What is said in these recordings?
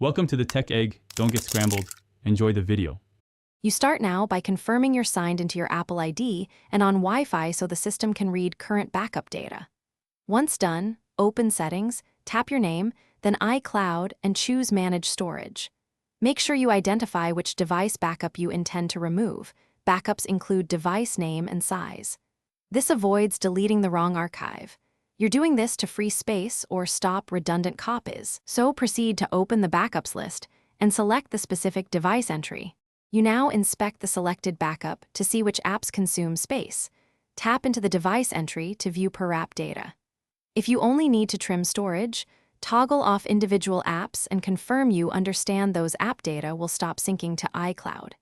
Welcome to the Tech Egg. Don't get scrambled. Enjoy the video. You start now by confirming you're signed into your Apple ID and on Wi-Fi so the system can read current backup data. Once done, open Settings, tap your name, then Icloud, and choose Manage Storage. Make sure you identify which device backup you intend to remove. Backups include device name and size. This avoids deleting the wrong archive. You're doing this to free space or stop redundant copies, so proceed to open the backups list and select the specific device entry. You now inspect the selected backup to see which apps consume space. Tap into the device entry to view per app data. If you only need to trim storage, toggle off individual apps and confirm you understand those app data will stop syncing to iCloud.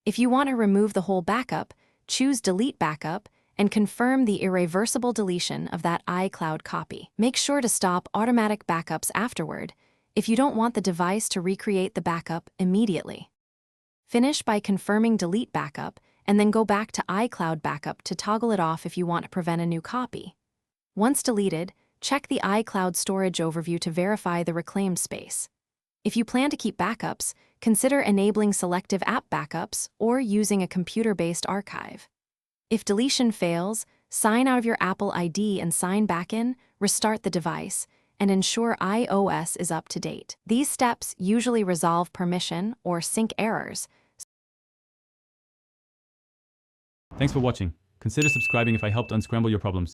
If you want to remove the whole backup, choose Delete Backup and confirm the irreversible deletion of that iCloud copy. Make sure to stop automatic backups afterward if you don't want the device to recreate the backup immediately. Finish by confirming Delete Backup and then go back to iCloud Backup to toggle it off if you want to prevent a new copy. Once deleted, check the iCloud storage overview to verify the reclaimed space. If you plan to keep backups, consider enabling selective app backups or using a computer-based archive. If deletion fails, sign out of your Apple ID and sign back in, restart the device, and ensure iOS is up to date. These steps usually resolve permission or sync errors. Thanks for watching. Consider subscribing if I helped unscramble your problems.